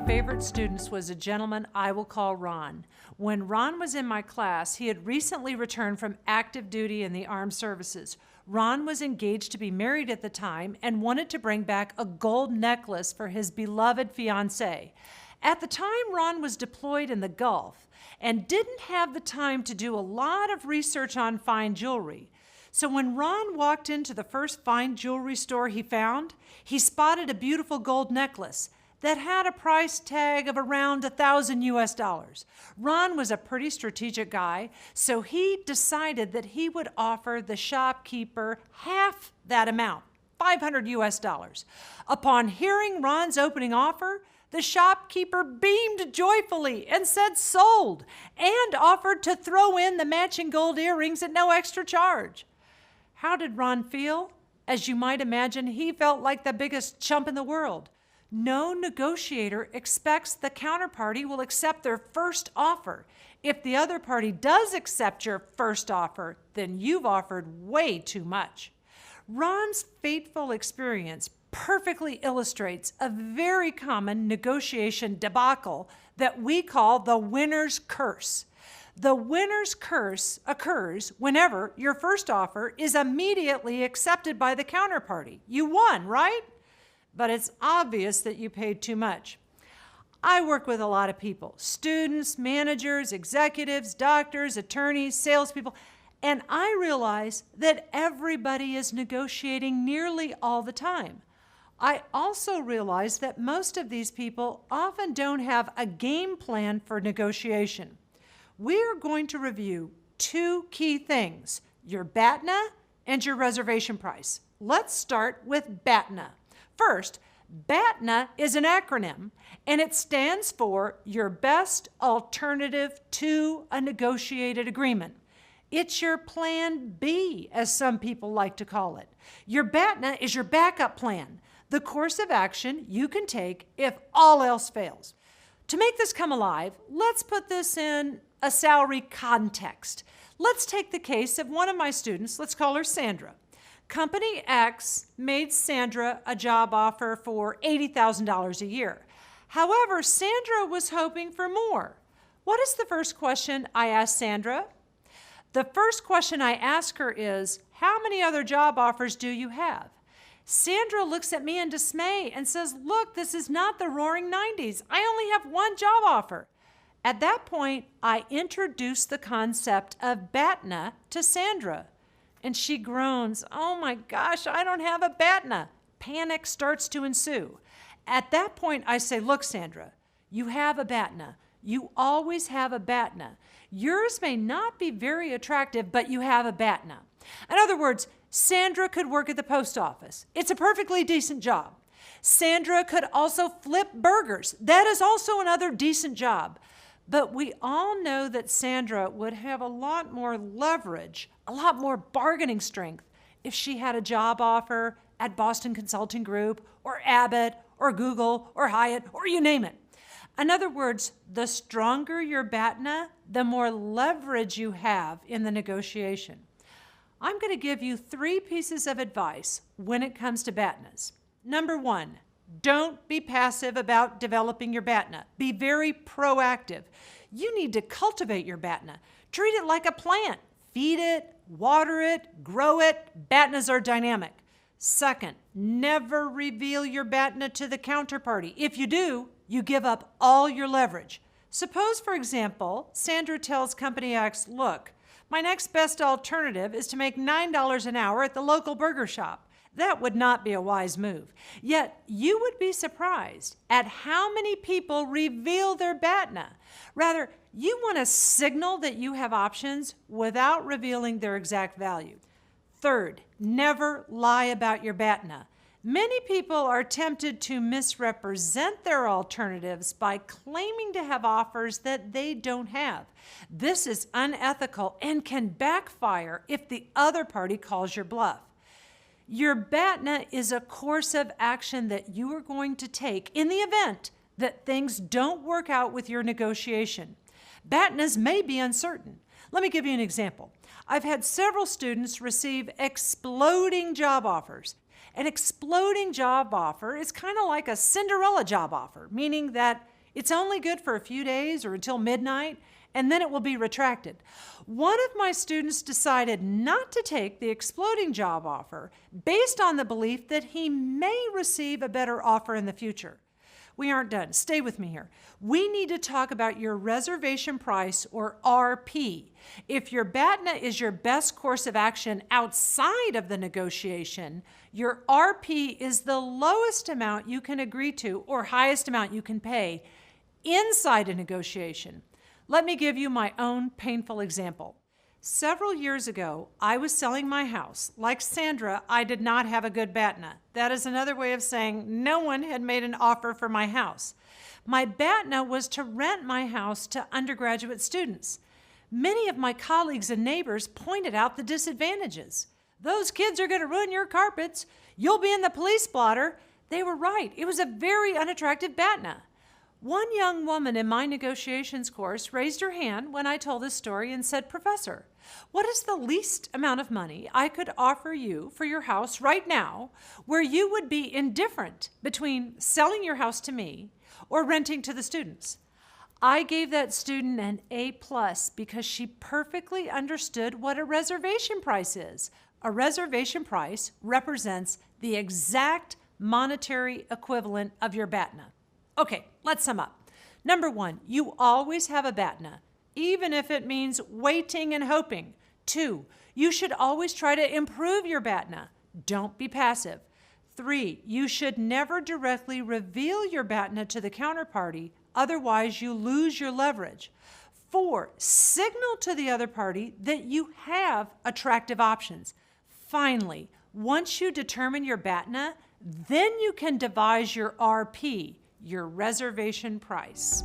favorite students was a gentleman I will call Ron. When Ron was in my class, he had recently returned from active duty in the armed services. Ron was engaged to be married at the time and wanted to bring back a gold necklace for his beloved fiancée. At the time, Ron was deployed in the Gulf and didn't have the time to do a lot of research on fine jewelry. So when Ron walked into the first fine jewelry store he found, he spotted a beautiful gold necklace that had a price tag of around $1,000 US. Ron was a pretty strategic guy, so he decided that he would offer the shopkeeper half that amount, $500 US. Upon hearing Ron's opening offer, the shopkeeper beamed joyfully and said sold, and offered to throw in the matching gold earrings at no extra charge. How did Ron feel? As you might imagine, he felt like the biggest chump in the world. No negotiator expects the counterparty will accept their first offer. If the other party does accept your first offer, then you've offered way too much. Ron's fateful experience perfectly illustrates a very common negotiation debacle that we call the winner's curse. The winner's curse occurs whenever your first offer is immediately accepted by the counterparty. You won, right? But it's obvious that you paid too much. I work with a lot of people, students, managers, executives, doctors, attorneys, salespeople, and I realize that everybody is negotiating nearly all the time. I also realize that most of these people often don't have a game plan for negotiation. We are going to review two key things, your BATNA and your reservation price. Let's start with BATNA. First, BATNA is an acronym, and it stands for your best alternative to a negotiated agreement. It's your plan B, as some people like to call it. Your BATNA is your backup plan, the course of action you can take if all else fails. To make this come alive, let's put this in a salary context. Let's take the case of one of my students, let's call her Sandra. Company X made Sandra a job offer for $80,000 a year. However, Sandra was hoping for more. What is the first question I ask Sandra? The first question I ask her is, how many other job offers do you have? Sandra looks at me in dismay and says, look, this is not the roaring 90s. I only have one job offer. At that point, I introduce the concept of BATNA to Sandra. And she groans, oh my gosh, I don't have a BATNA. Panic starts to ensue. At that point, I say, look, Sandra, you have a BATNA. You always have a BATNA. Yours may not be very attractive, but you have a BATNA. In other words, Sandra could work at the post office. It's a perfectly decent job. Sandra could also flip burgers. That is also another decent job. But we all know that Sandra would have a lot more leverage, a lot more bargaining strength if she had a job offer at Boston Consulting Group or Abbott or Google or Hyatt or you name it. In other words, the stronger your BATNA, the more leverage you have in the negotiation. I'm going to give you 3 pieces of advice when it comes to BATNAs. Number 1, don't be passive about developing your BATNA. Be very proactive. You need to cultivate your BATNA. Treat it like a plant. Feed it, water it, grow it. BATNAs are dynamic. Second, never reveal your BATNA to the counterparty. If you do, you give up all your leverage. Suppose, for example, Sandra tells Company X, look, my next best alternative is to make $9 an hour at the local burger shop. That would not be a wise move. Yet, you would be surprised at how many people reveal their BATNA. Rather, you want to signal that you have options without revealing their exact value. Third, never lie about your BATNA. Many people are tempted to misrepresent their alternatives by claiming to have offers that they don't have. This is unethical and can backfire if the other party calls your bluff. Your BATNA is a course of action that you are going to take in the event that things don't work out with your negotiation. BATNAs may be uncertain. Let me give you an example. I've had several students receive exploding job offers. An exploding job offer is kind of like a Cinderella job offer, meaning that It's only good for a few days or until midnight, and then it will be retracted. One of my students decided not to take the exploding job offer based on the belief that he may receive a better offer in the future. We aren't done. Stay with me here. We need to talk about your reservation price, or RP. If your BATNA is your best course of action outside of the negotiation, your RP is the lowest amount you can agree to or highest amount you can pay inside a negotiation. Let me give you my own painful example. Several years ago, I was selling my house. Like Sandra, I did not have a good BATNA. That is another way of saying no one had made an offer for my house. My BATNA was to rent my house to undergraduate students. Many of my colleagues and neighbors pointed out the disadvantages. Those kids are going to ruin your carpets. You'll be in the police blotter. They were right. It was a very unattractive BATNA. One young woman in my negotiations course raised her hand when I told this story and said, "Professor, what is the least amount of money I could offer you for your house right now where you would be indifferent between selling your house to me or renting to the students?" I gave that student an A+ because she perfectly understood what a reservation price is. A reservation price represents the exact monetary equivalent of your BATNA. Okay, let's sum up. Number one, you always have a BATNA, even if it means waiting and hoping. 2, you should always try to improve your BATNA. Don't be passive. 3, you should never directly reveal your BATNA to the counterparty, otherwise you lose your leverage. 4, signal to the other party that you have attractive options. Finally, once you determine your BATNA, then you can devise your RP, your reservation price.